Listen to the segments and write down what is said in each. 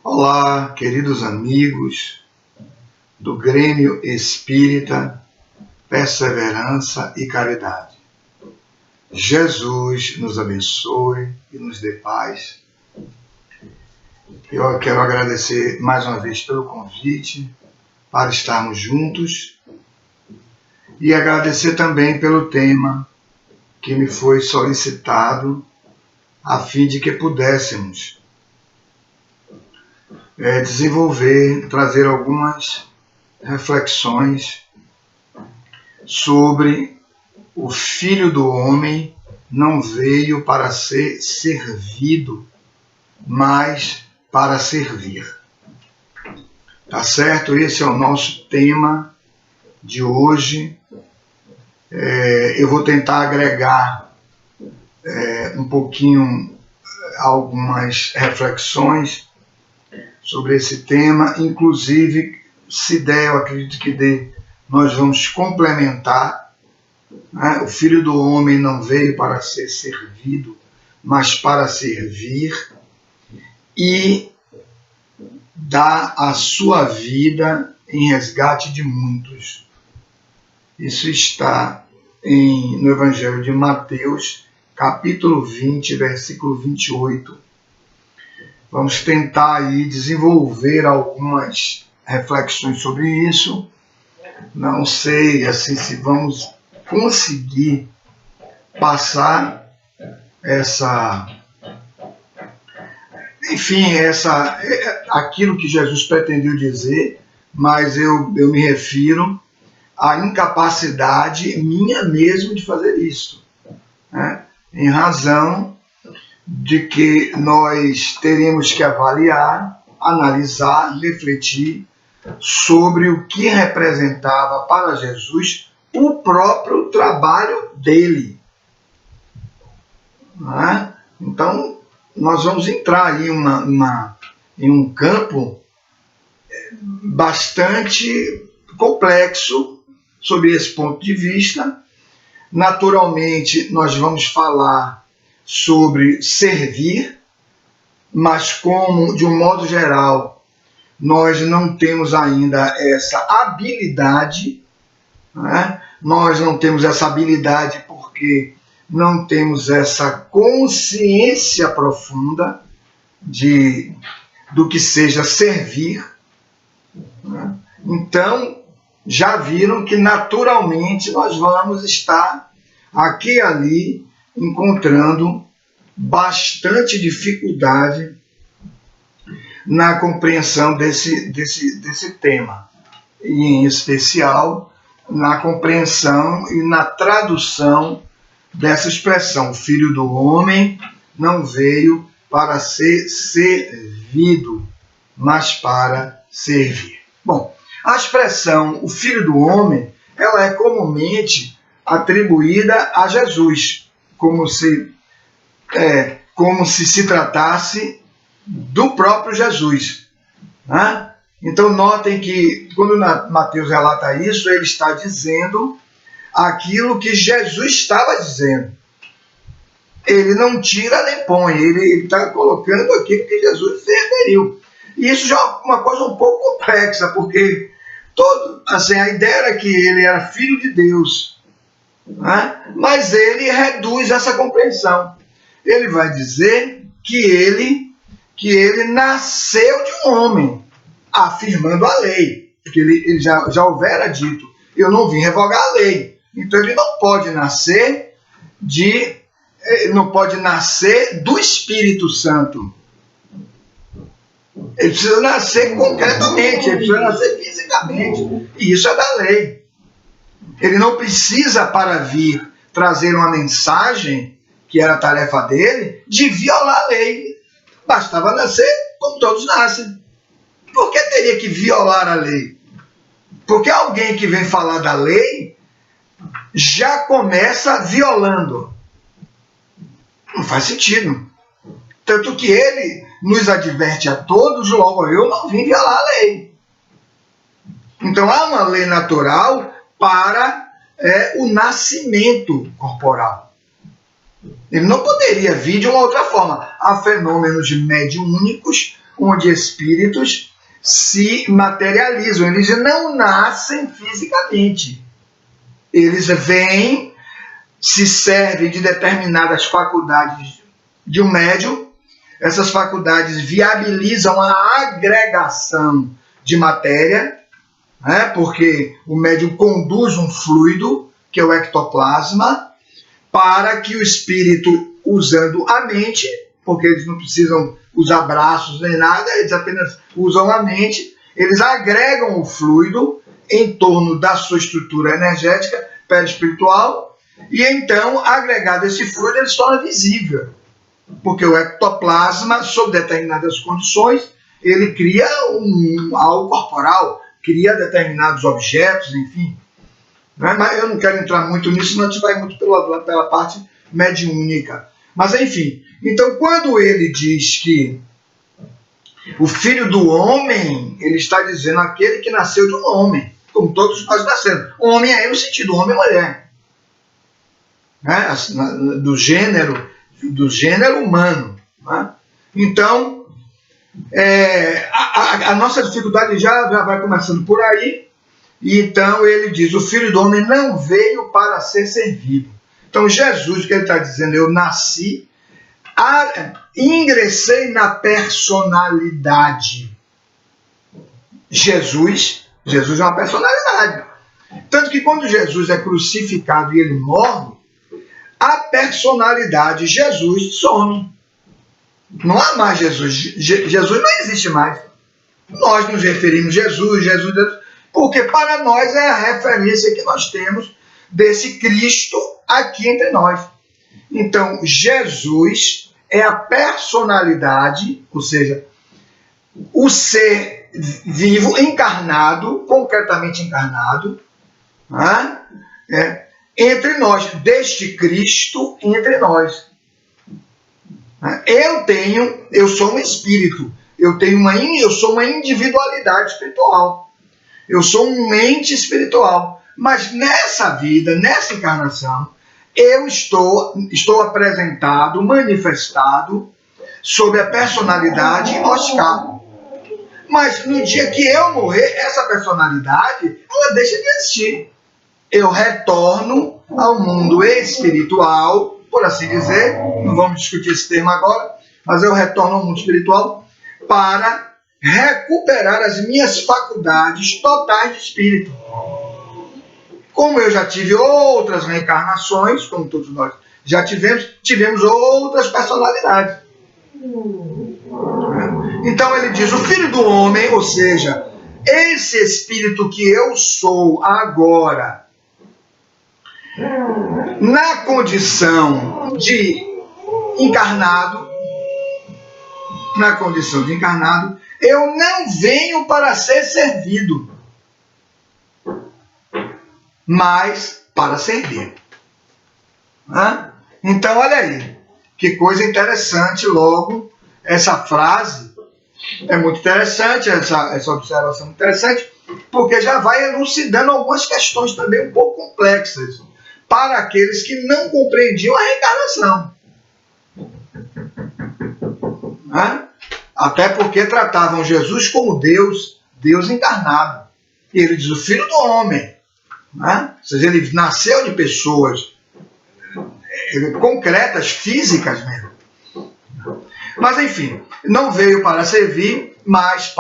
Olá, queridos amigos do Grêmio Espírita Perseverança e Caridade. Jesus nos abençoe e nos dê paz. Eu quero agradecer mais uma vez pelo convite para estarmos juntos e agradecer também pelo tema que me foi solicitado a fim de que pudéssemos desenvolver, trazer algumas reflexões sobre o Filho do Homem não veio para ser servido, mas para servir. Tá certo? Esse é o nosso tema de hoje. Eu vou tentar agregar um pouquinho algumas reflexões sobre esse tema, inclusive, se der, eu acredito que dê, nós vamos complementar, né? O Filho do Homem não veio para ser servido, mas para servir e dar a sua vida em resgate de muitos. Isso está no Evangelho de Mateus, capítulo 20, versículo 28. Vamos tentar aí desenvolver algumas reflexões sobre isso. Não sei assim se vamos conseguir passar aquilo que Jesus pretendeu dizer, mas eu me refiro à incapacidade minha mesmo de fazer isso, né? Em razão de que nós teríamos que avaliar, analisar, refletir sobre o que representava para Jesus o próprio trabalho dele. Né? Então, nós vamos entrar aí em um campo bastante complexo sobre esse ponto de vista. Naturalmente, nós vamos falar sobre servir, mas como, de um modo geral, nós não temos ainda essa habilidade, né? Nós não temos essa habilidade porque não temos essa consciência profunda do que seja servir, né? Então, já viram que naturalmente nós vamos estar aqui e ali encontrando bastante dificuldade na compreensão desse tema, e em especial na compreensão e na tradução dessa expressão: o Filho do Homem não veio para ser servido, mas para servir. Bom, a expressão o Filho do Homem, ela é comumente atribuída a Jesus, como se tratasse do próprio Jesus, né? Então notem que quando Mateus relata isso, ele está dizendo aquilo que Jesus estava dizendo. Ele não tira nem põe, ele está colocando aquilo que Jesus referiu. E isso já é uma coisa um pouco complexa, porque a ideia era que ele era filho de Deus, né? Mas ele reduz essa compreensão. Ele vai dizer que ele nasceu de um homem, afirmando a lei, porque ele já houvera dito: eu não vim revogar a lei. Então ele não pode nascer do Espírito Santo. Ele precisa nascer concretamente, ele precisa nascer fisicamente, e isso é da lei. Ele não precisa, para vir trazer uma mensagem, que era a tarefa dele, de violar a lei. Bastava nascer como todos nascem. Por que teria que violar a lei? Porque alguém que vem falar da lei já começa violando. Não faz sentido. Tanto que ele nos adverte a todos: logo eu não vim violar a lei. Então há uma lei natural para o nascimento corporal. Ele não poderia vir de uma outra forma. Há fenômenos mediúnicos onde espíritos se materializam. Eles não nascem fisicamente. Eles vêm, se servem de determinadas faculdades de um médium. Essas faculdades viabilizam a agregação de matéria, né? Porque o médium conduz um fluido, que é o ectoplasma, para que o espírito, usando a mente, porque eles não precisam usar braços nem nada, eles apenas usam a mente, eles agregam o fluido em torno da sua estrutura energética perispiritual, e então, agregado esse fluido, ele se torna visível. Porque o ectoplasma, sob determinadas condições, ele cria algo corporal, cria determinados objetos, enfim. Mas eu não quero entrar muito nisso, senão a gente vai muito pela parte mediúnica. Mas, enfim, então quando ele diz que o filho do homem, ele está dizendo aquele que nasceu de um homem, como todos nós nascemos. Homem aí no sentido homem e mulher, né? do gênero humano, né? Então, a nossa dificuldade já vai começando por aí. E então ele diz, o Filho do Homem não veio para ser servido. Então Jesus, que ele está dizendo, eu nasci, ingressei na personalidade. Jesus é uma personalidade. Tanto que quando Jesus é crucificado e ele morre, a personalidade Jesus some. Não há mais Jesus. Jesus não existe mais. Nós nos referimos Jesus, porque para nós é a referência que nós temos desse Cristo aqui entre nós. Então, Jesus é a personalidade, ou seja, o ser vivo, encarnado, concretamente encarnado, né? Entre nós, deste Cristo entre nós. Eu sou um espírito, eu sou uma individualidade espiritual, eu sou um ente espiritual, mas nessa vida, nessa encarnação, eu estou apresentado, manifestado, sob a personalidade Oscar. Mas no dia que eu morrer, essa personalidade, ela deixa de existir. Eu retorno ao mundo espiritual, por assim dizer, não vamos discutir esse termo agora, mas eu retorno ao mundo espiritual para recuperar as minhas faculdades totais de espírito. Como eu já tive outras reencarnações, como todos nós já tivemos outras personalidades. Então ele diz, o Filho do Homem, ou seja, esse espírito que eu sou agora, na condição de encarnado, eu não venho para ser servido, mas para servir. Então, olha aí, que coisa interessante, logo, essa frase é muito interessante, essa observação é muito interessante, porque já vai elucidando algumas questões também um pouco complexas, para aqueles que não compreendiam a reencarnação. Até porque tratavam Jesus como Deus encarnado. E ele diz, o Filho do Homem. Ou seja, ele nasceu de pessoas concretas, físicas mesmo. Mas, enfim, não veio para servir, mas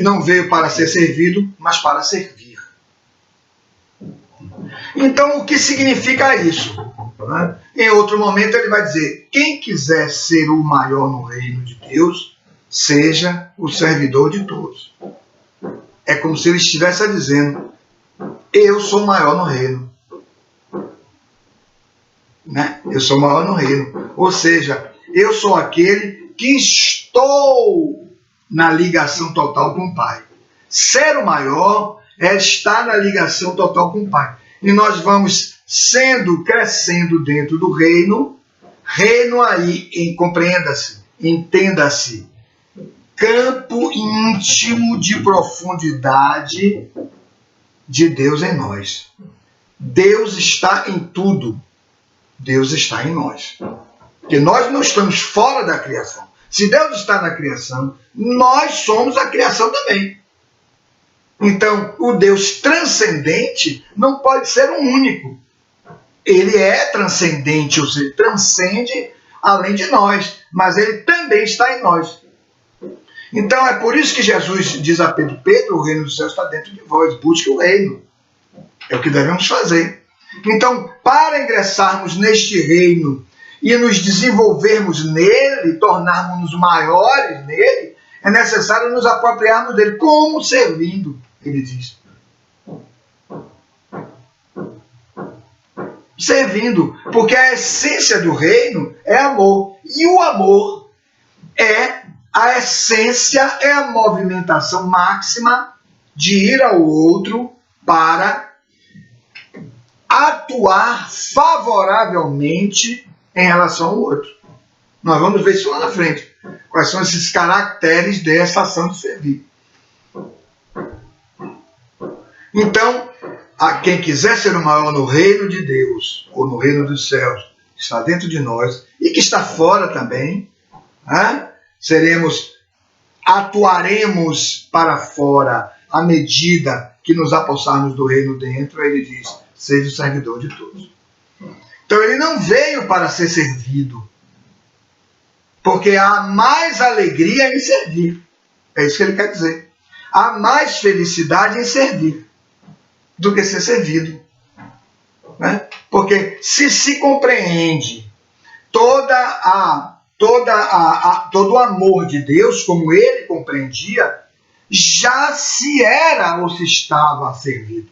não veio para ser servido, mas para servir. Então, o que significa isso? Em outro momento ele vai dizer, quem quiser ser o maior no reino de Deus, seja o servidor de todos. É como se ele estivesse dizendo, eu sou o maior no reino. Eu sou o maior no reino. Ou seja, eu sou aquele que estou na ligação total com o Pai. Ser o maior é estar na ligação total com o Pai. E nós vamos crescendo dentro do reino aí, compreenda-se, entenda-se, campo íntimo de profundidade de Deus em nós. Deus está em tudo. Deus está em nós. Porque nós não estamos fora da criação. Se Deus está na criação, nós somos a criação também. Então, o Deus transcendente não pode ser um único. Ele é transcendente, ou seja, transcende além de nós, mas ele também está em nós. Então, é por isso que Jesus diz a Pedro: Pedro, o reino dos céus está dentro de vós, busque o reino. É o que devemos fazer. Então, para ingressarmos neste reino e nos desenvolvermos nele, tornarmos-nos maiores nele, é necessário nos apropriarmos dele. Como? Servindo, ele diz. Servindo, porque a essência do reino é amor. E o amor é a essência, é a movimentação máxima de ir ao outro para atuar favoravelmente em relação ao outro. Nós vamos ver isso lá na frente. Quais são esses caracteres dessa ação de servir. Então, a quem quiser ser o maior no reino de Deus, ou no reino dos céus, que está dentro de nós, e que está fora também, atuaremos para fora à medida que nos apossarmos do reino dentro. Ele diz: seja o servidor de todos. Então ele não veio para ser servido, porque há mais alegria em servir. É isso que ele quer dizer. Há mais felicidade em servir do que ser servido. Porque se compreende todo o amor de Deus, como ele compreendia, já se era ou se estava servido.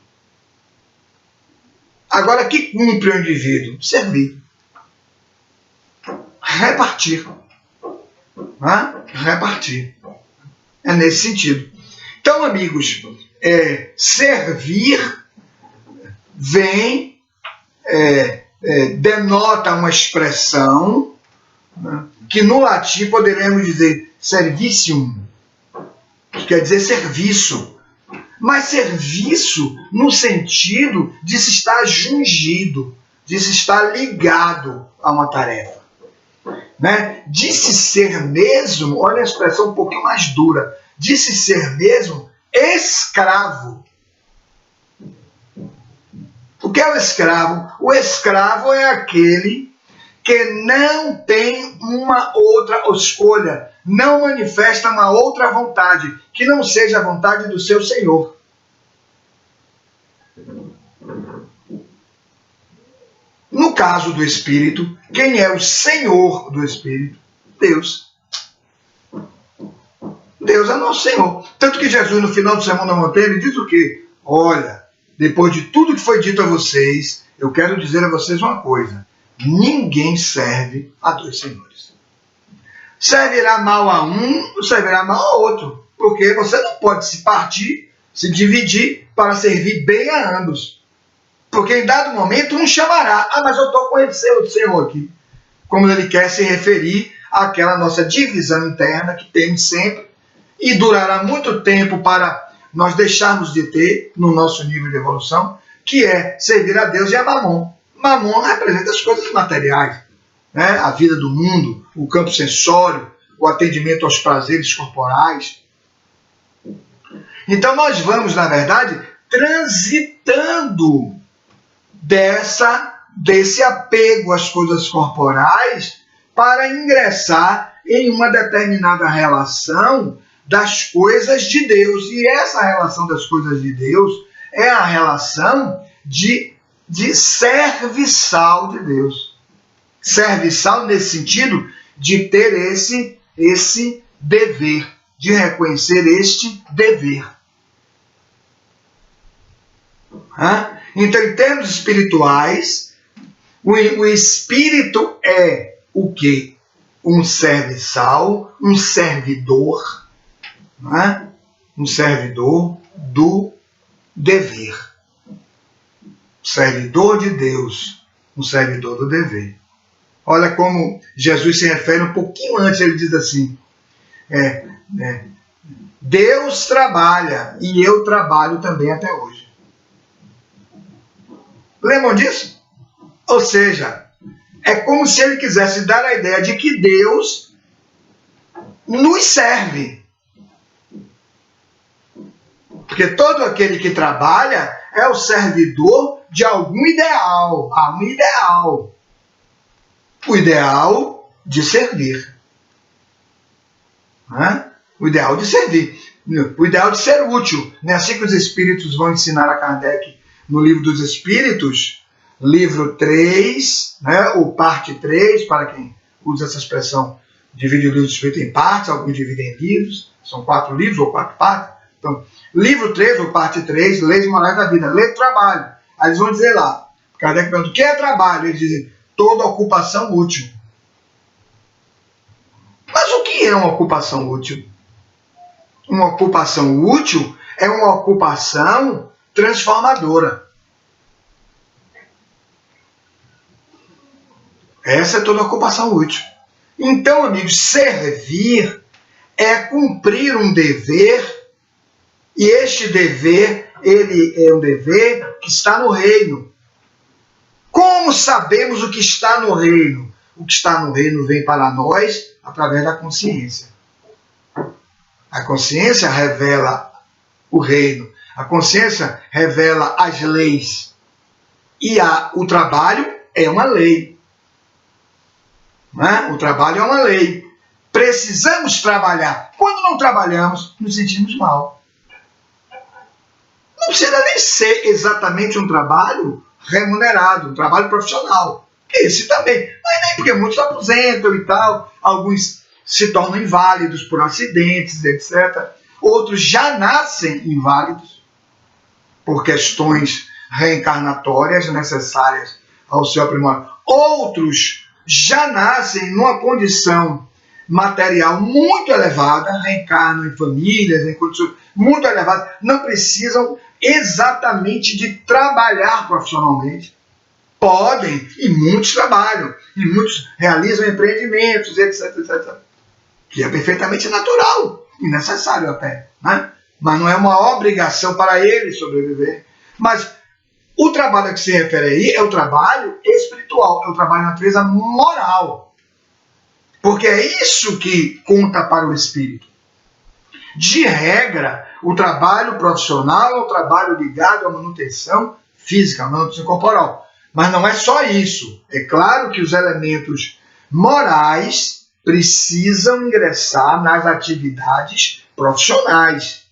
Agora, que cumpre o indivíduo? Servir. Repartir. Repartir. É nesse sentido. Então, amigos, servir vem, denota uma expressão, que no latim poderemos dizer servicium, que quer dizer serviço. Mas serviço no sentido de se estar jungido, de se estar ligado a uma tarefa. De se ser mesmo, olha a expressão um pouquinho mais dura, de se ser mesmo escravo. O que é o escravo? O escravo é aquele que não tem uma outra escolha, não manifesta uma outra vontade, que não seja a vontade do seu Senhor. No caso do Espírito, quem é o Senhor do Espírito? Deus. Deus é nosso Senhor. Tanto que Jesus, no final do Sermão da Montanha, ele diz o quê? Olha, depois de tudo que foi dito a vocês, eu quero dizer a vocês uma coisa: ninguém serve a dois senhores. Servirá mal a um, servirá mal a outro. Porque você não pode se partir, se dividir para servir bem a ambos. Porque em dado momento um chamará: mas eu estou com esse outro senhor aqui. Como ele quer se referir àquela nossa divisão interna que temos sempre e durará muito tempo para nós deixarmos de ter no nosso nível de evolução, que é servir a Deus e a Mamon. Mamon representa as coisas materiais, a vida do mundo, o campo sensório, o atendimento aos prazeres corporais. Então nós vamos, na verdade, transitando desse apego às coisas corporais para ingressar em uma determinada relação das coisas de Deus. E essa relação das coisas de Deus é a relação de serviçal de Deus. Serviçal nesse sentido de ter esse dever, de reconhecer este dever. Então, em termos espirituais, o espírito é o quê? Um serviçal, um servidor, um servidor do dever. Servidor de Deus, um servidor do dever. Olha como Jesus se refere um pouquinho antes, ele diz assim: Deus trabalha e eu trabalho também até hoje. Lembram disso? Ou seja, é como se ele quisesse dar a ideia de que Deus nos serve. Porque todo aquele que trabalha é o servidor de algum ideal. Há um ideal. O ideal de servir. Né? O ideal de servir. O ideal de ser útil. Não é assim que os Espíritos vão ensinar a Kardec no Livro dos Espíritos, livro 3, né? Ou parte 3, para quem usa essa expressão, divide o Livro dos Espíritos em partes, alguns dividem em livros, são 4 livros ou 4 partes. Então, livro 3 ou parte 3, Leis Morais da Vida, lei do trabalho. Aí eles vão dizer lá, Kardec pergunta, o que é trabalho? Eles dizem, toda ocupação útil. Mas o que é uma ocupação útil? Uma ocupação útil é uma ocupação transformadora. Essa é toda ocupação útil. Então, amigos, servir é cumprir um dever, e este dever, ele é um dever que está no reino. Como sabemos o que está no reino? O que está no reino vem para nós através da consciência. A consciência revela o reino. A consciência revela as leis. E o trabalho é uma lei. Né? O trabalho é uma lei. Precisamos trabalhar. Quando não trabalhamos, nos sentimos mal. Não precisa nem ser exatamente um trabalho remunerado, um trabalho profissional. Esse também. Mas nem porque muitos aposentam e tal. Alguns se tornam inválidos por acidentes, etc. Outros já nascem inválidos por questões reencarnatórias necessárias ao seu aprimoramento. Outros já nascem numa condição material muito elevada, reencarnam em famílias, em condições muito elevadas, não precisam exatamente de trabalhar profissionalmente. Podem, e muitos trabalham, e muitos realizam empreendimentos, etc, etc. Que é perfeitamente natural e necessário até, né? Mas não é uma obrigação para eles sobreviver. Mas o trabalho a que se refere aí é o trabalho espiritual, é o trabalho de natureza moral. Porque é isso que conta para o espírito. De regra, o trabalho profissional é o trabalho ligado à manutenção física, à manutenção corporal. Mas não é só isso. É claro que os elementos morais precisam ingressar nas atividades profissionais.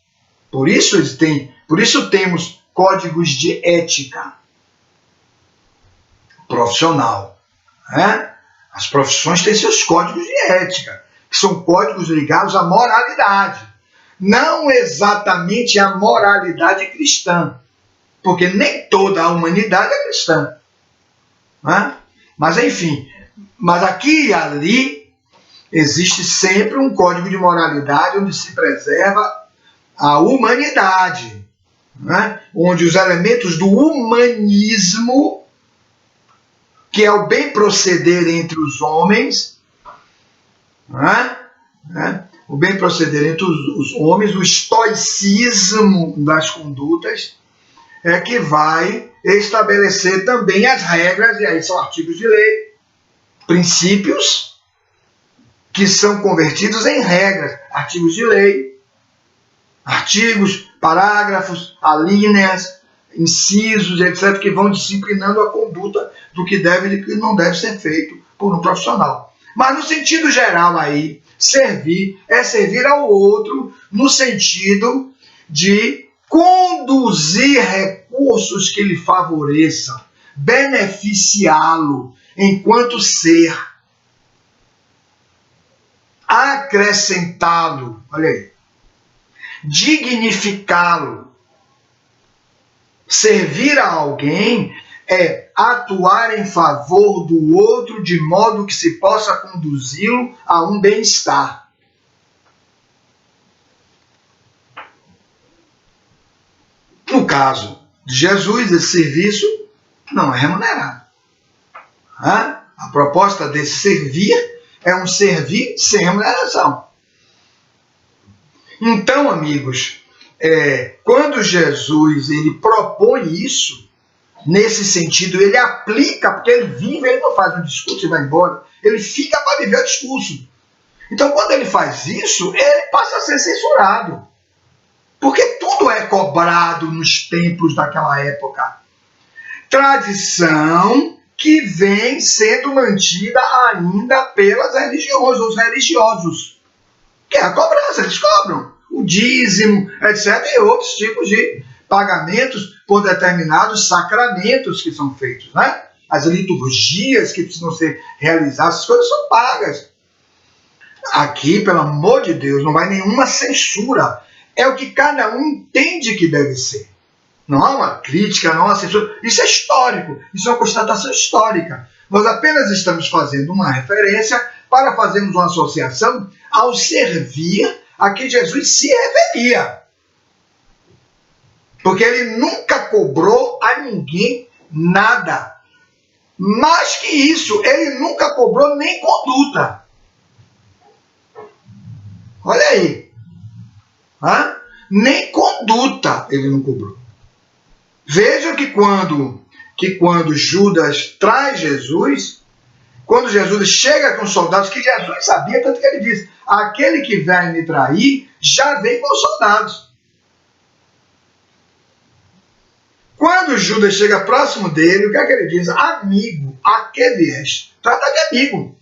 Por isso temos códigos de ética profissional. Né? As profissões têm seus códigos de ética, que são códigos ligados à moralidade. Não exatamente à moralidade cristã, porque nem toda a humanidade é cristã. Né? Mas, enfim, mas aqui e ali existe sempre um código de moralidade onde se preserva a humanidade, né? Onde os elementos do humanismo, que é o bem proceder entre os homens, né? O bem proceder entre os homens, o estoicismo das condutas, é que vai estabelecer também as regras, e aí são artigos de lei, princípios que são convertidos em regras, artigos de lei, artigos, parágrafos, alíneas, incisos, etc., que vão disciplinando a conduta do que deve e do que não deve ser feito por um profissional. Mas no sentido geral aí, servir é servir ao outro no sentido de conduzir recursos que lhe favoreçam, beneficiá-lo enquanto ser, acrescentá-lo, olha aí, dignificá-lo. Servir a alguém é atuar em favor do outro de modo que se possa conduzi-lo a um bem-estar. No caso de Jesus, esse serviço não é remunerado. A proposta desse servir é um servir sem remuneração. Então, amigos, quando Jesus ele propõe isso, nesse sentido, ele aplica, porque ele vive, ele não faz um discurso e vai embora, ele fica para viver o discurso. Então, quando ele faz isso, ele passa a ser censurado. Porque tudo é cobrado nos templos daquela época. Tradição que vem sendo mantida ainda pelas religiões, os religiosos. Que é a cobrança, eles cobram. O dízimo, etc. E outros tipos de pagamentos por determinados sacramentos que são feitos, né? As liturgias que precisam ser realizadas, essas coisas são pagas. Aqui, pelo amor de Deus, não vai nenhuma censura. É o que cada um entende que deve ser. Não há uma crítica, não há uma censura. Isso é histórico, isso é uma constatação histórica. Nós apenas estamos fazendo uma referência para fazermos uma associação ao servir a que Jesus se referia. Porque ele nunca cobrou a ninguém nada. Mais que isso, ele nunca cobrou nem conduta. Olha aí. Nem conduta ele não cobrou. Veja que quando Judas traz Jesus, quando Jesus chega com os soldados, que Jesus sabia, tanto que ele diz, aquele que vai me trair, já vem com os soldados. Quando Judas chega próximo dele, o que é que ele diz? Amigo, a que vieste? Trata de amigo.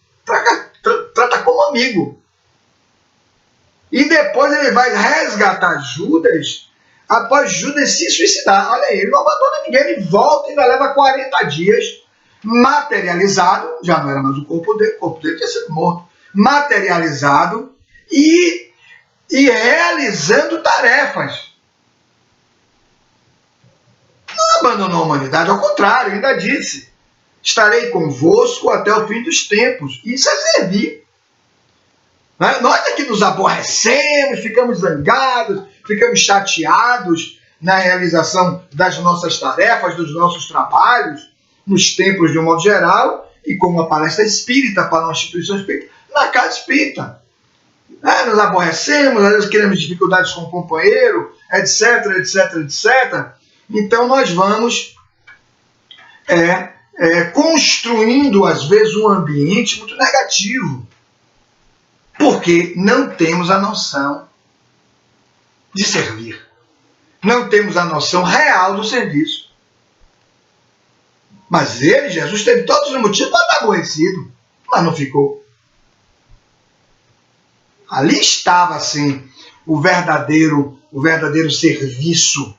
Trata como amigo. E depois ele vai resgatar Judas após Judas se suicidar. Olha aí, ele não abandona ninguém, ele volta e ainda leva 40 dias materializado, já não era mais o corpo dele tinha sido morto, materializado e realizando tarefas. Não abandonou a humanidade, ao contrário, ainda disse, estarei convosco até o fim dos tempos. Isso é servir. Nós aqui nos aborrecemos, ficamos zangados, ficamos chateados na realização das nossas tarefas, dos nossos trabalhos, nos templos de um modo geral, e como uma palestra espírita para uma instituição espírita, na casa espírita. Nos aborrecemos, às vezes queremos dificuldades com o companheiro, etc, etc, etc. Então nós vamos construindo, às vezes, um ambiente muito negativo. Porque não temos a noção de servir. Não temos a noção real do serviço. Mas ele, Jesus, teve todos os motivos para estar aborrecido, mas não ficou. Ali estava, assim, o verdadeiro serviço,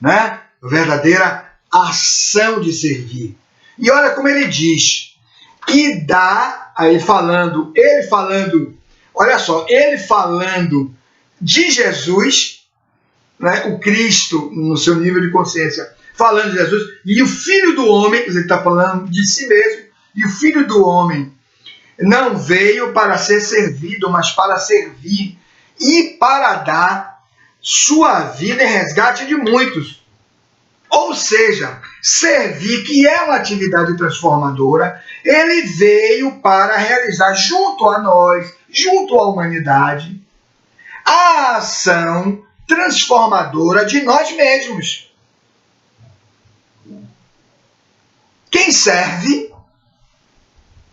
né? A verdadeira ação de servir. E olha como ele diz, e dá, ele falando, olha só, ele falando de Jesus, né, o Cristo, no seu nível de consciência, falando de Jesus, e o Filho do Homem, ele está falando de si mesmo, e o Filho do Homem não veio para ser servido, mas para servir e para dar sua vida em resgate de muitos. Ou seja, servir, que é uma atividade transformadora, ele veio para realizar junto a nós, junto à humanidade, a ação transformadora de nós mesmos. Quem serve,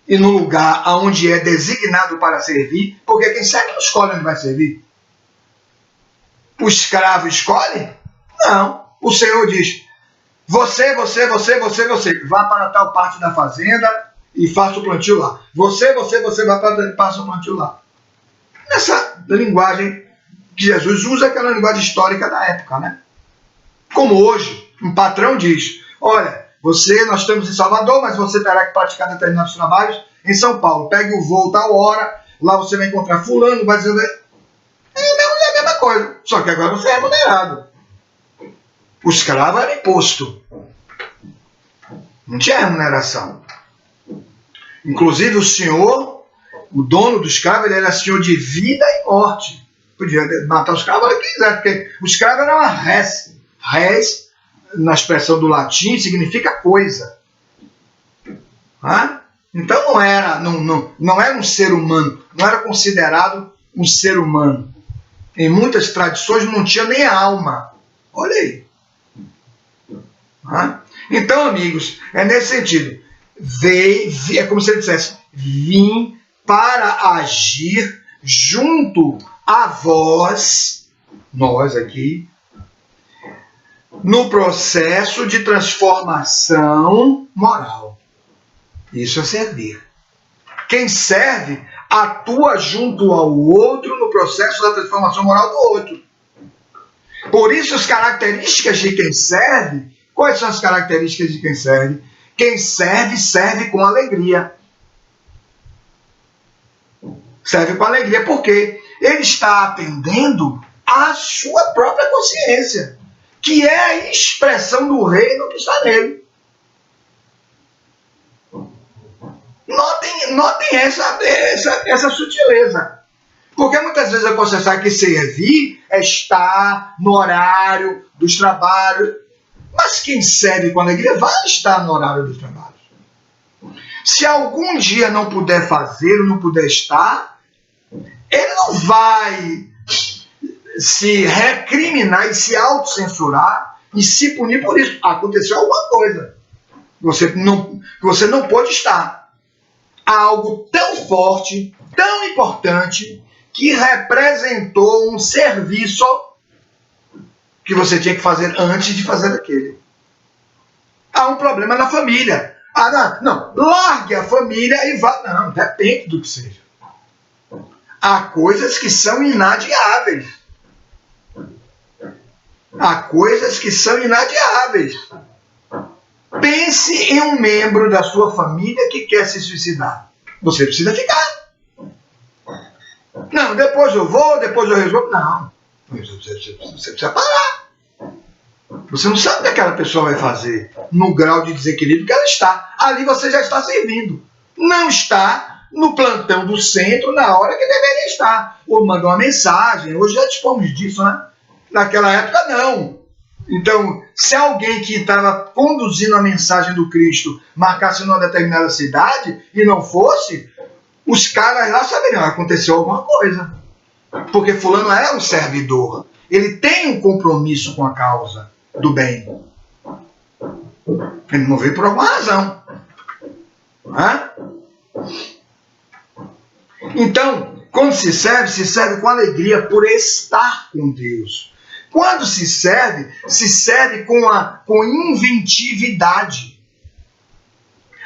e no lugar onde é designado para servir, porque quem serve não escolhe onde vai servir. O escravo escolhe? Não. O Senhor diz, você, vá para tal parte da fazenda e faça o plantio lá. Você vai para e faça o plantio lá. Nessa linguagem que Jesus usa, aquela linguagem histórica da época, né? Como hoje, um patrão diz, olha, nós estamos em Salvador, mas você terá que praticar determinados trabalhos em São Paulo. Pegue o voo tal hora, lá você vai encontrar fulano, vai dizer... É a mesma coisa, só que agora você é remunerado. O escravo era imposto. Não tinha remuneração. Inclusive o senhor, o dono do escravo, ele era senhor de vida e morte. Podia matar o escravo se quiser, porque o escravo era uma res. Res, na expressão do latim, significa coisa. Então não era um ser humano, não era considerado um ser humano. Em muitas tradições não tinha nem alma. Olha aí. Então, amigos, é nesse sentido. É como se ele dissesse, vim para agir junto a vós, nós aqui, no processo de transformação moral. Isso é servir. Quem serve atua junto ao outro no processo da transformação moral do outro. Por isso, as características de quem serve, quais são as características de quem serve? Quem serve, serve com alegria. Serve com alegria porque ele está atendendo à sua própria consciência, que é a expressão do reino que está nele. Notem essa sutileza. Porque muitas vezes eu posso achar que servir é estar no horário dos trabalhos. Mas quem serve com alegria vai estar no horário dos trabalhos. Se algum dia não puder fazer ou não puder estar, ele não vai se recriminar e se autocensurar e se punir por isso. Aconteceu alguma coisa. Você não pôde estar. Há algo tão forte, tão importante, que representou um serviço que você tinha que fazer antes de fazer aquele. Há um problema na família. Não, largue a família e vá. Não, depende do que seja. Há coisas que são inadiáveis. Há coisas que são inadiáveis. Pense em um membro da sua família que quer se suicidar. Você precisa ficar. Não, depois eu vou, depois eu resolvo. Não. Você precisa parar. Você não sabe o que aquela pessoa vai fazer no grau de desequilíbrio que ela está. Ali você já está servindo. Não está no plantão do centro na hora que deveria estar. Ou manda uma mensagem. Hoje já dispomos disso, né? Naquela época, não. Então, se alguém que estava conduzindo a mensagem do Cristo marcasse numa determinada cidade e não fosse, os caras lá saberiam, aconteceu alguma coisa. Porque fulano é um servidor. Ele tem um compromisso com a causa do bem. Ele não veio por alguma razão. Então, quando se serve com alegria por estar com Deus. Quando se serve com inventividade.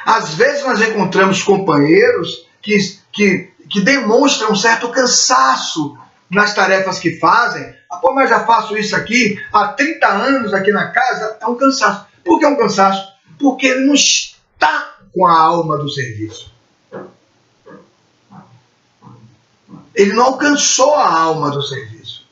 Às vezes nós encontramos companheiros que demonstram um certo cansaço nas tarefas que fazem. Mas eu já faço isso aqui há 30 anos aqui na casa. É um cansaço. Por que é um cansaço? Porque ele não está com a alma do serviço. Ele não alcançou a alma do serviço.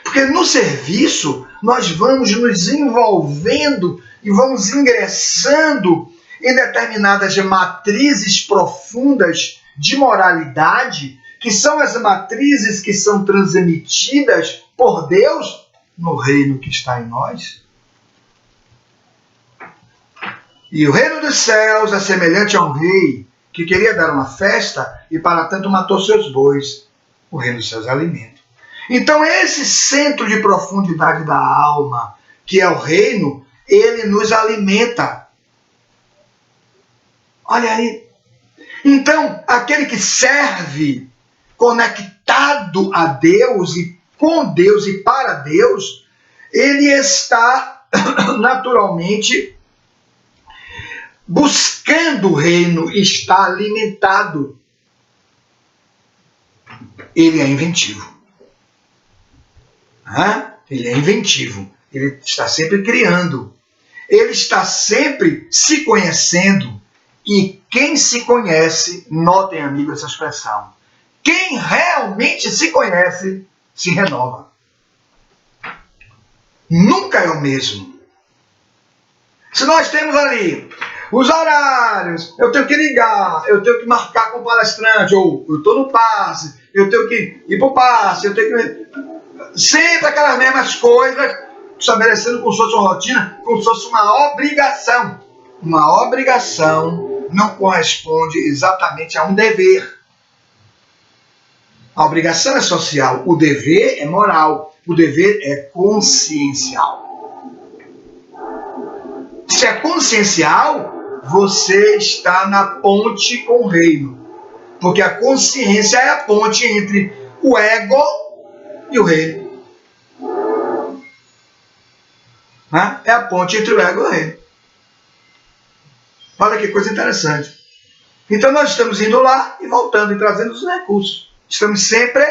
Porque no serviço nós vamos nos envolvendo e vamos ingressando em determinadas matrizes profundas de moralidade, que são as matrizes que são transmitidas por Deus no reino que está em nós. E o reino dos céus é semelhante a um rei que queria dar uma festa e para tanto matou seus bois. O reino dos céus é alimento. Então esse centro de profundidade da alma, que é o reino, ele nos alimenta. Olha aí. Então, aquele que serve conectado a Deus e com Deus e para Deus, ele está naturalmente buscando o reino, está alimentado. Ele é inventivo. Ele é inventivo. Ele está sempre criando. Ele está sempre se conhecendo. E quem se conhece, notem, amigo, essa expressão. Quem realmente se conhece, se renova. Nunca é o mesmo. Se nós temos ali os horários, eu tenho que ligar, eu tenho que marcar com o palestrante, ou eu estou no passe, eu tenho que ir para o passe, eu tenho que... Sempre aquelas mesmas coisas, estabelecendo como se fosse uma rotina, como se fosse uma obrigação. Uma obrigação não corresponde exatamente a um dever. A obrigação é social, o dever é moral, o dever é consciencial. Se é consciencial, você está na ponte com o reino. Porque a consciência é a ponte entre o ego e o reino. Né? É a ponte entre o ego e o reino. Olha que coisa interessante. Então nós estamos indo lá e voltando e trazendo os recursos. Estamos sempre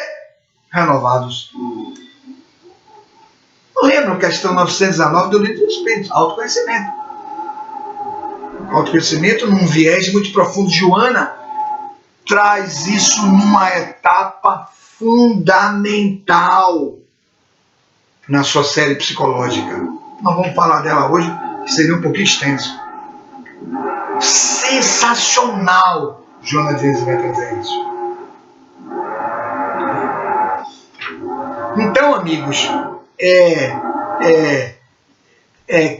renovados. Lembra a questão 919 do Livro dos Espíritos, autoconhecimento. Autoconhecimento, num viés muito profundo, Joana traz isso numa etapa fundamental na sua série psicológica. Não vamos falar dela hoje, que seria um pouquinho extenso. Sensacional, Joana Dias vai trazer isso. Então, amigos,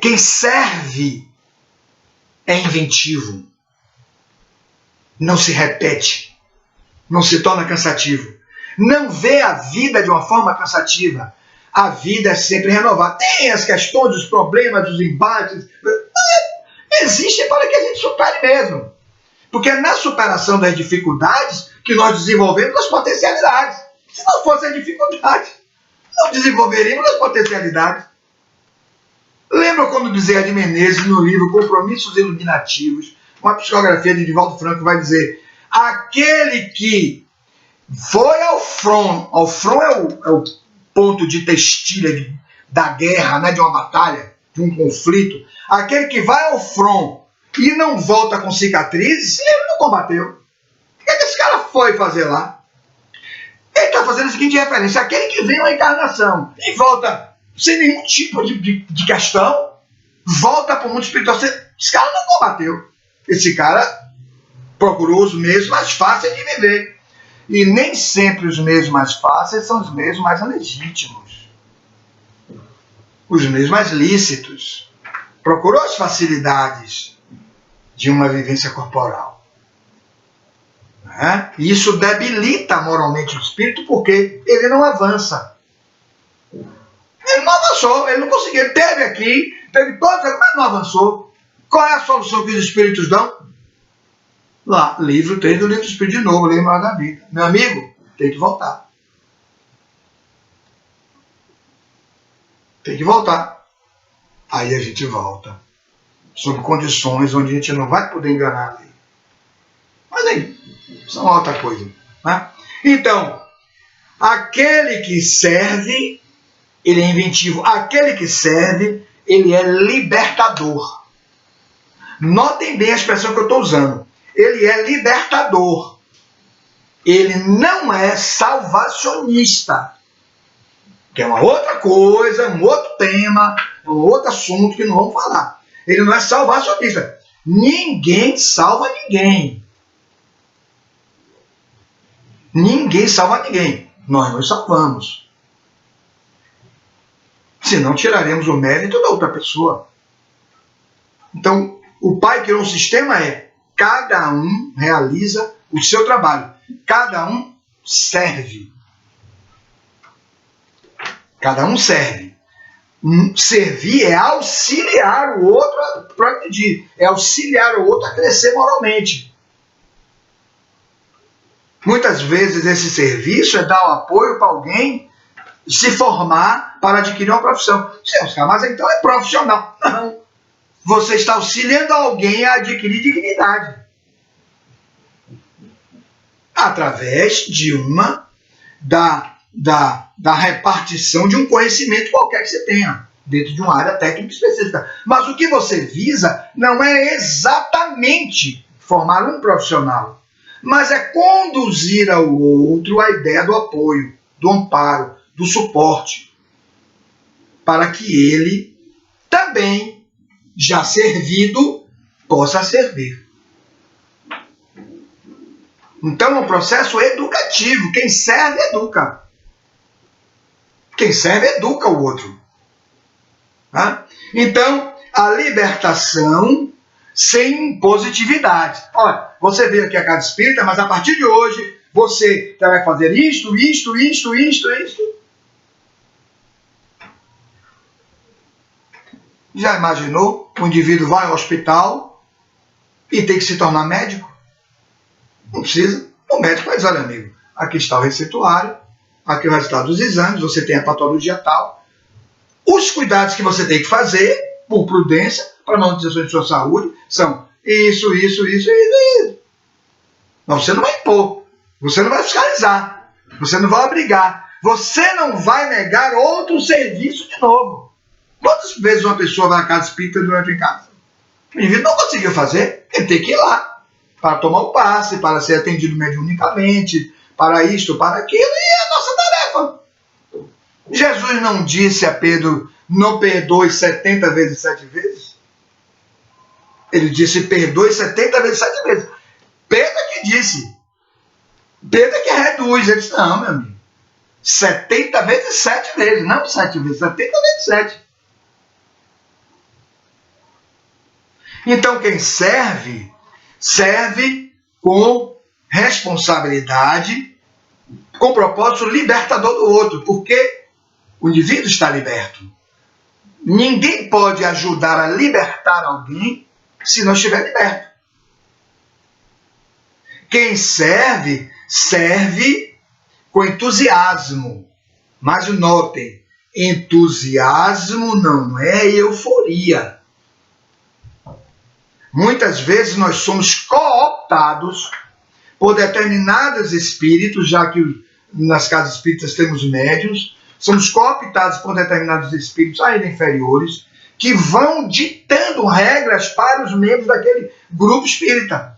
quem serve é inventivo, não se repete, não se torna cansativo, não vê a vida de uma forma cansativa. A vida é sempre renovada. Tem as questões, os problemas, os embates, existem para que a gente supere mesmo. Porque é na superação das dificuldades que nós desenvolvemos as potencialidades. Se não fosse a dificuldade, não desenvolveríamos as potencialidades. Lembra quando Bezerra de Menezes, no livro Compromissos Iluminativos, uma psicografia de Divaldo Franco, vai dizer: aquele que foi ao front é o ponto de testilha da guerra, né, de uma batalha, de um conflito, aquele que vai ao front e não volta com cicatrizes, ele não combateu. O que esse cara foi fazer lá? Ele está fazendo a seguinte referência: aquele que vem uma encarnação e volta sem nenhum tipo de questão, volta para o mundo espiritual. Esse cara não combateu. Esse cara procurou os meios mais fáceis de viver. E nem sempre os meios mais fáceis são os meios mais legítimos. Os meios mais lícitos. Procurou as facilidades de uma vivência corporal. Né? E isso debilita moralmente o espírito, porque ele não avança. Ele não avançou, ele não conseguiu. Ele teve aqui, teve todas, mas não avançou. Qual é a solução que os espíritos dão? Lá, livro 3 do Livro do Espírito de novo, Lei Moral da Vida. Meu amigo, tem que voltar. Tem que voltar. Aí a gente volta. Sob condições onde a gente não vai poder enganar a lei. Mas aí, isso é uma outra coisa. Né? Então, aquele que serve, ele é inventivo. Aquele que serve, ele é libertador. Notem bem a expressão que eu estou usando. Ele é libertador. Ele não é salvacionista. Que é uma outra coisa, um outro tema, um outro assunto que não vamos falar. Ele não é salvacionista. Ninguém salva ninguém. Ninguém salva ninguém. Nós nos salvamos. Senão tiraremos o mérito da outra pessoa. Então, o Pai criou um sistema cada um realiza o seu trabalho. Cada um serve. Cada um serve. Servir é auxiliar o outro a progredir. É auxiliar o outro a crescer moralmente. Muitas vezes esse serviço é dar o apoio para alguém se formar para adquirir uma profissão. Mas então é profissional. Não. Você está auxiliando alguém a adquirir dignidade. Através de da repartição de um conhecimento qualquer que você tenha, dentro de uma área técnica específica. Mas o que você visa não é exatamente formar um profissional, mas é conduzir ao outro a ideia do apoio, do amparo, do suporte, para que ele também, já servido, possa servir. Então é um processo educativo. Quem serve, educa. Quem serve, educa o outro. Tá? Então, a libertação sem positividade. Olha, você veio aqui a casa espírita, mas a partir de hoje, você vai fazer isto. Já imaginou? O indivíduo vai ao hospital e tem que se tornar médico? Não precisa. O médico vai dizer, olha amigo, aqui está o receituário, aqui é o resultado dos exames, você tem a patologia tal. Os cuidados que você tem que fazer, por prudência, para a manutenção de sua saúde, são isso. Mas você não vai impor, você não vai fiscalizar, você não vai obrigar, você não vai negar outro serviço de novo. Quantas vezes uma pessoa vai à casa espírita durante o encargo? O indivíduo não conseguiu fazer, ele tem que ir lá para tomar o passe, para ser atendido mediunicamente, para isto, para aquilo, e é a nossa tarefa. Jesus não disse a Pedro, não perdoe 70 vezes 7 vezes? Ele disse, perdoe 70 vezes 7 vezes. Pedro é que disse. Pedro é que reduz. Ele disse, não, meu amigo. 70 vezes 7 vezes. Não 7 vezes, 70 vezes 7. Então, quem serve, serve com responsabilidade, com propósito libertador do outro, porque o indivíduo está liberto. Ninguém pode ajudar a libertar alguém se não estiver liberto. Quem serve, serve com entusiasmo. Mas notem, entusiasmo não é euforia. Muitas vezes nós somos cooptados por determinados espíritos, já que nas casas espíritas temos médiuns, somos cooptados por determinados espíritos ainda inferiores, que vão ditando regras para os membros daquele grupo espírita.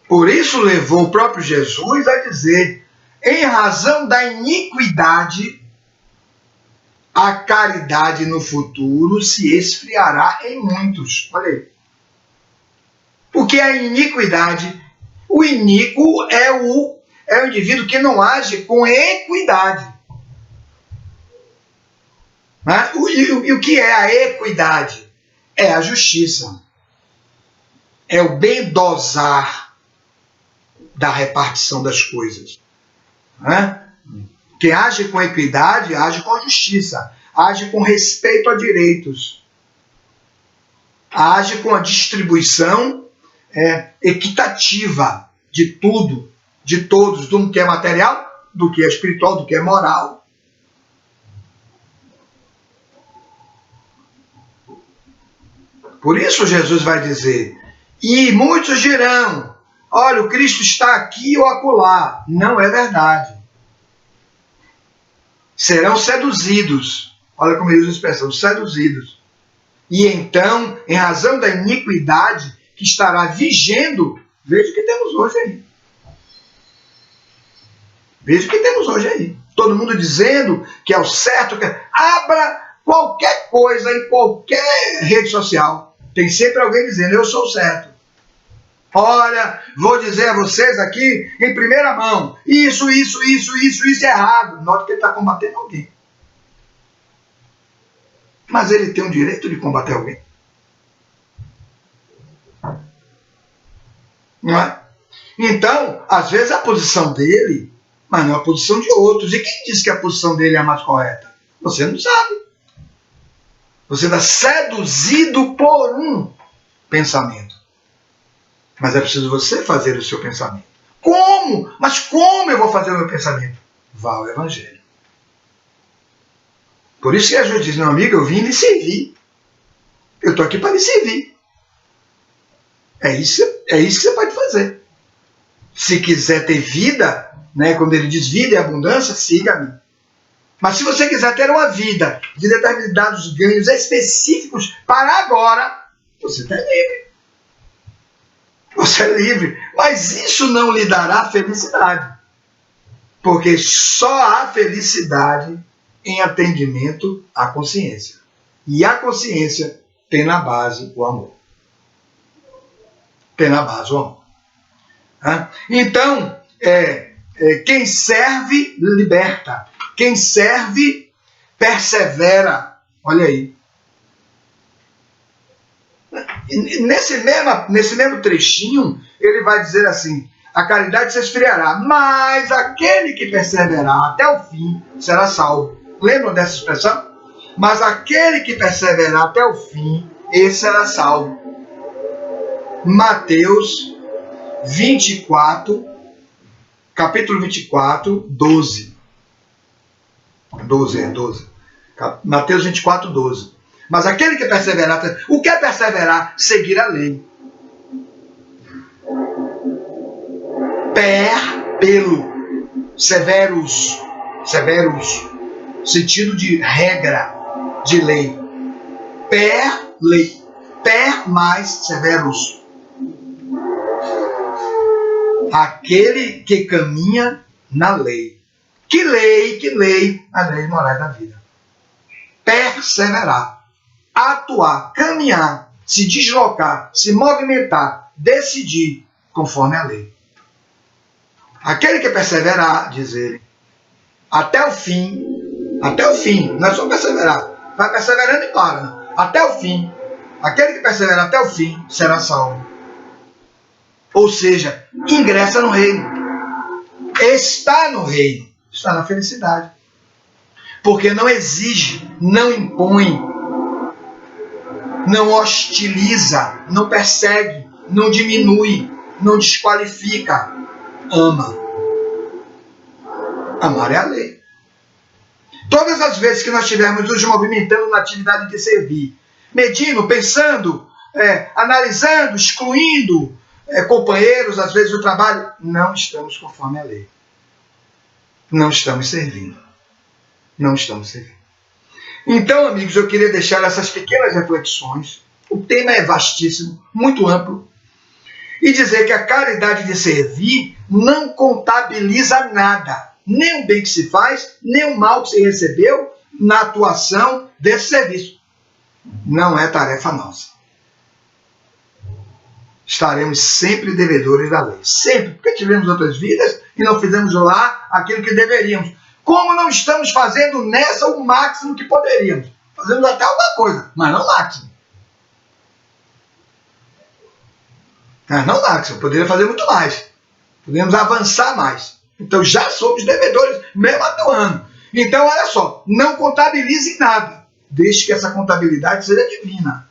Por isso levou o próprio Jesus a dizer, em razão da iniquidade, a caridade no futuro se esfriará em muitos. Olha aí. Porque a iniquidade, o iníquo é o indivíduo que não age com equidade. Né? E o que é a equidade? É a justiça. É o bem dosar da repartição das coisas. Né? Quem age com equidade, age com justiça, age com respeito a direitos, age com a distribuição equitativa de tudo, de todos, do que é material, do que é espiritual, do que é moral. Por isso Jesus vai dizer, e muitos dirão, olha, o Cristo está aqui ou acolá. Não é verdade. Serão seduzidos. Olha como ele usa a expressão, seduzidos. E então, em razão da iniquidade que estará vigendo, veja o que temos hoje aí. Veja o que temos hoje aí. Todo mundo dizendo que é o certo, que abra qualquer coisa em qualquer rede social. Tem sempre alguém dizendo, eu sou o certo. Olha, vou dizer a vocês aqui, em primeira mão, isso é errado. Note que ele está combatendo alguém. Mas ele tem o direito de combater alguém. Não é? Então, às vezes a posição dele, mas não a posição de outros. E quem disse que a posição dele é a mais correta? Você não sabe. Você está seduzido por um pensamento. Mas é preciso você fazer o seu pensamento. Como? Mas como eu vou fazer o meu pensamento? Vá ao Evangelho. Por isso que Jesus diz, meu amigo, eu vim lhe servir. Eu estou aqui para lhe servir. É isso que você pode fazer. Se quiser ter vida, né, quando ele diz vida e abundância, siga-me. Mas se você quiser ter uma vida de determinados ganhos específicos para agora, você está livre. Você é livre, mas isso não lhe dará felicidade. Porque só há felicidade em atendimento à consciência. E a consciência tem na base o amor. Tem na base o amor. Então, quem serve, liberta. Quem serve, persevera. Olha aí. Nesse mesmo trechinho, ele vai dizer assim, a caridade se esfriará, mas aquele que perseverar até o fim será salvo. Lembram dessa expressão? Mas aquele que perseverar até o fim, esse será salvo. Mateus 24, capítulo 24, 12. 12. Mateus 24, 12. Mas aquele que perseverar, o que é perseverar? Seguir a lei. Pelo, severos, sentido de regra, de lei. Lei. Mais severos. Aquele que caminha na lei. Que lei? A lei moral da vida. Perseverar. Atuar, caminhar, se deslocar, se movimentar, decidir conforme a lei. Aquele que perseverar, diz ele, até o fim, nós vamos perseverar, vai perseverando e para, até o fim, aquele que perseverar até o fim será salvo. Ou seja, ingressa no reino, está no reino, está na felicidade, porque não exige, não impõe, não hostiliza, não persegue, não diminui, não desqualifica, ama. Amar é a lei. Todas as vezes que nós estivermos nos movimentando na atividade de servir, medindo, pensando, analisando, excluindo companheiros, às vezes o trabalho, não estamos conforme a lei. Não estamos servindo. Então, amigos, eu queria deixar essas pequenas reflexões. O tema é vastíssimo, muito amplo. E dizer que a caridade de servir não contabiliza nada. Nem o bem que se faz, nem o mal que se recebeu na atuação desse serviço. Não é tarefa nossa. Estaremos sempre devedores da lei. Sempre, porque tivemos outras vidas e não fizemos lá aquilo que deveríamos. Como não estamos fazendo nessa o máximo que poderíamos. Fazemos até alguma coisa, mas não o máximo. Não o máximo, poderia fazer muito mais. Podemos avançar mais. Então já somos devedores, mesmo atuando. Então, olha só, não contabilize nada, desde que essa contabilidade seja divina.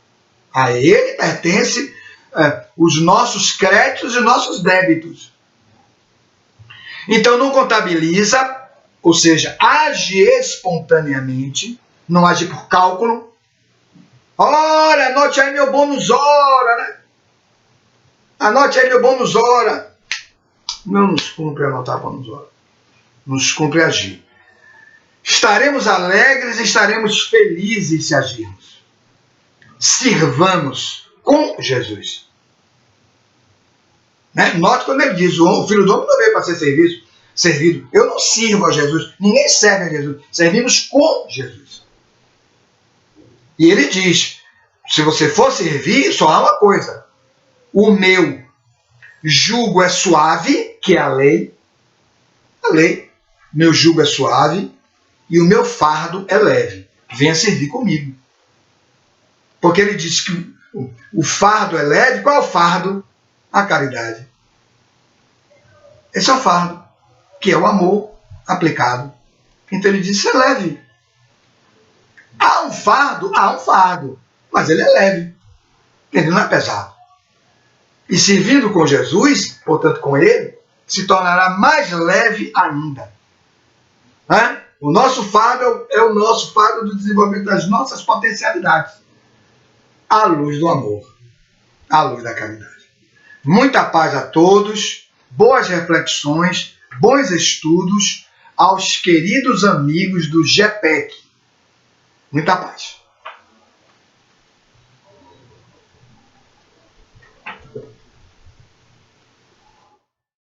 A ele pertence os nossos créditos e nossos débitos. Então não contabiliza, ou seja, age espontaneamente, não age por cálculo. Ora, anote aí meu bônus hora, né? Anote aí meu bônus hora. Não nos cumpre anotar bônus hora. Nos cumpre agir. Estaremos alegres e estaremos felizes se agirmos. Sirvamos com Jesus. Note quando ele diz, o Filho do Homem não veio para ser servido. Eu não sirvo a Jesus. Ninguém serve a Jesus. Servimos com Jesus. E ele diz, se você for servir, só há uma coisa. O meu jugo é suave, que é a lei. A lei. Meu jugo é suave e o meu fardo é leve. Venha servir comigo. Porque ele diz que o fardo é leve. Qual é o fardo? A caridade. Esse é o fardo, que é o amor aplicado. Então ele diz, isso é leve. Há um fardo, mas ele é leve. Ele não é pesado. E servindo com Jesus, portanto com ele, se tornará mais leve ainda. O nosso fardo é o nosso fardo do desenvolvimento das nossas potencialidades. À luz do amor. À luz da caridade. Muita paz a todos, boas reflexões, bons estudos aos queridos amigos do GPEC. Muita paz.